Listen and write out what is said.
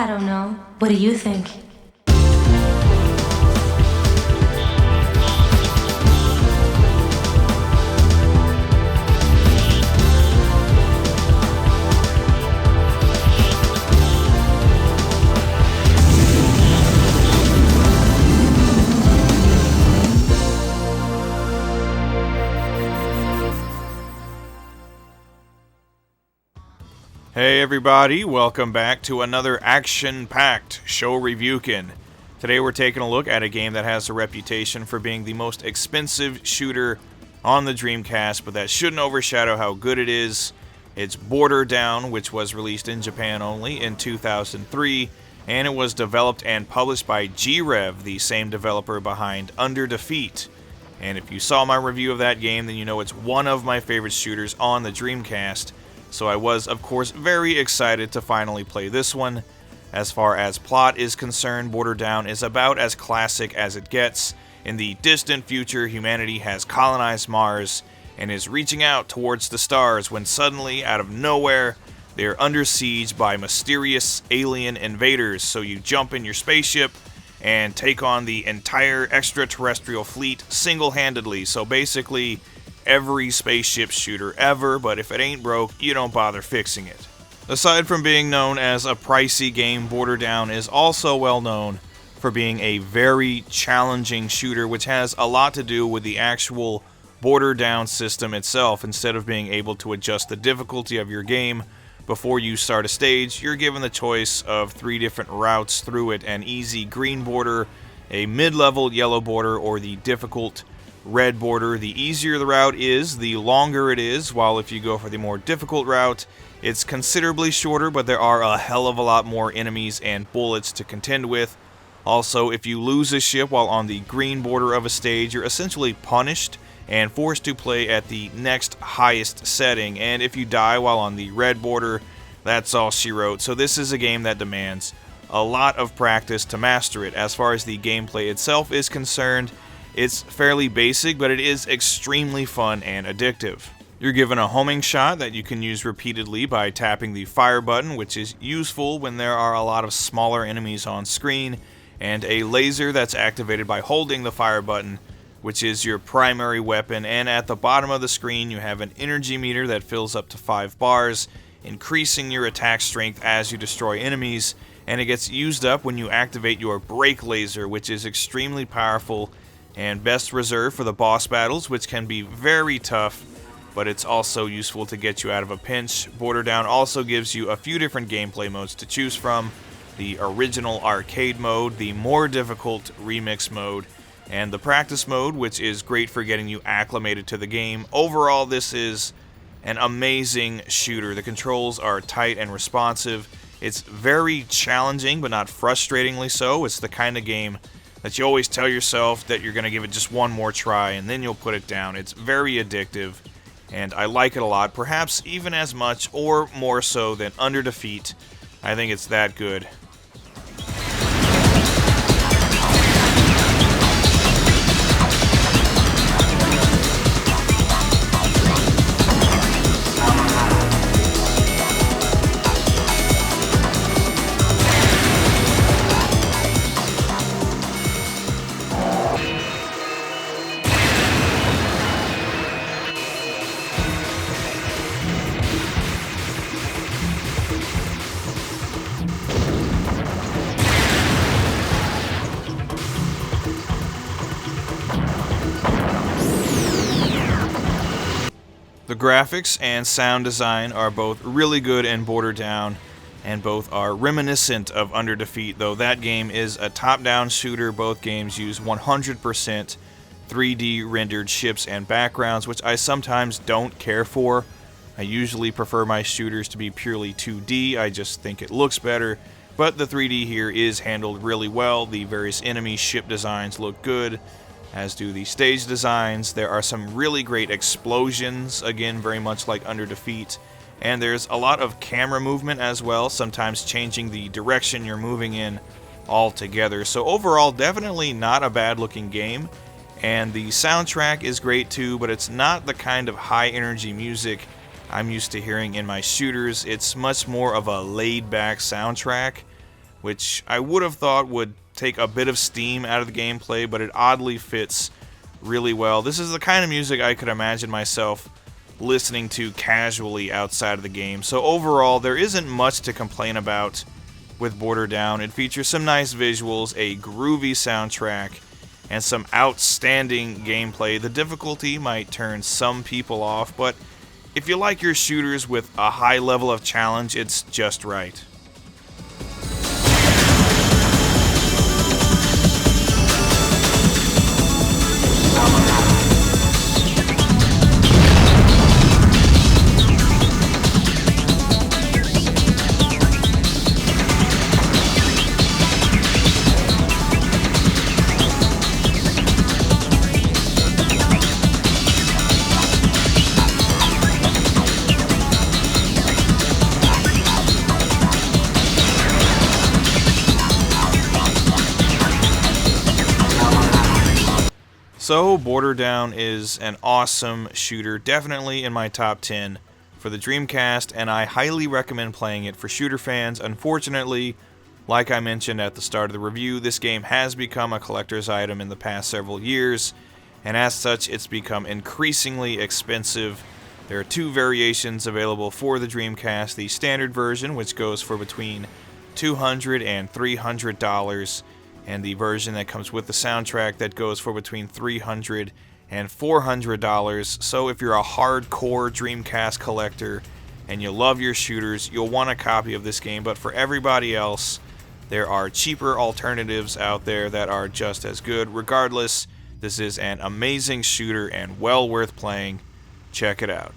I don't know. What do you think? Hey everybody, welcome back to another action-packed Shoreviewken. Today we're taking a look at a game that has a reputation for being the most expensive shooter on the Dreamcast, but that shouldn't overshadow how good it is. It's Border Down, which was released in Japan only in 2003, and it was developed and published by G-Rev, the same developer behind Under Defeat. And if you saw my review of that game, then you know it's one of my favorite shooters on the Dreamcast. So I was, of course, very excited to finally play this one. As far as plot is concerned, Border Down is about as classic as it gets. In the distant future, humanity has colonized Mars and is reaching out towards the stars when suddenly, out of nowhere, they're under siege by mysterious alien invaders. So you jump in your spaceship and take on the entire extraterrestrial fleet single-handedly. So basically, every spaceship shooter ever, but if it ain't broke, you don't bother fixing it. Aside from being known as a pricey game, Border Down is also well known for being a very challenging shooter, which has a lot to do with the actual Border Down system itself. Instead of being able to adjust the difficulty of your game before you start a stage, you're given the choice of 3 different routes through it: an easy green border, a mid-level yellow border, or the difficult red border. The easier the route is, the longer it is, while if you go for the more difficult route, it's considerably shorter, but there are a hell of a lot more enemies and bullets to contend with. Also, if you lose a ship while on the green border of a stage, you're essentially punished and forced to play at the next highest setting, and if you die while on the red border, that's all she wrote. So this is a game that demands a lot of practice to master it. As far as the gameplay itself is concerned, it's fairly basic, but it is extremely fun and addictive. You're given a homing shot that you can use repeatedly by tapping the fire button, which is useful when there are a lot of smaller enemies on screen, and a laser that's activated by holding the fire button, which is your primary weapon. And at the bottom of the screen, you have an energy meter that fills up to 5 bars, increasing your attack strength as you destroy enemies, and it gets used up when you activate your brake laser, which is extremely powerful and best reserved for the boss battles, which can be very tough, but it's also useful to get you out of a pinch. Border Down also gives you a few different gameplay modes to choose from: the original arcade mode, the more difficult remix mode, and the practice mode, which is great for getting you acclimated to the game. Overall, this is an amazing shooter. The controls are tight and responsive. It's very challenging, but not frustratingly so. It's the kind of game that you always tell yourself that you're going to give it just one more try and then you'll put it down. It's very addictive, and I like it a lot, perhaps even as much or more so than Under Defeat. I think it's that good. The graphics and sound design are both really good in Border Down, and both are reminiscent of Under Defeat, though that game is a top-down shooter. Both games use 100% 3D rendered ships and backgrounds, which I sometimes don't care for. I usually prefer my shooters to be purely 2D, I just think it looks better, but the 3D here is handled really well. The various enemy ship designs look good, as do the stage designs. There are some really great explosions, again very much like Under Defeat, and there's a lot of camera movement as well, sometimes changing the direction you're moving in altogether. So overall, definitely not a bad looking game, and the soundtrack is great too, but it's not the kind of high energy music I'm used to hearing in my shooters. It's much more of a laid back soundtrack, which I would have thought would take a bit of steam out of the gameplay, but it oddly fits really well. This is the kind of music I could imagine myself listening to casually outside of the game. So overall, there isn't much to complain about with Border Down. It features some nice visuals, a groovy soundtrack, and some outstanding gameplay. The difficulty might turn some people off, but if you like your shooters with a high level of challenge, it's just right. So, Border Down is an awesome shooter, definitely in my top 10 for the Dreamcast, and I highly recommend playing it for shooter fans. Unfortunately, like I mentioned at the start of the review, this game has become a collector's item in the past several years, and as such, it's become increasingly expensive. There are two variations available for the Dreamcast: the standard version, which goes for between $200 and $300, and the version that comes with the soundtrack that goes for between $300 and $400. So if you're a hardcore Dreamcast collector and you love your shooters, you'll want a copy of this game. But for everybody else, there are cheaper alternatives out there that are just as good. Regardless, this is an amazing shooter and well worth playing. Check it out.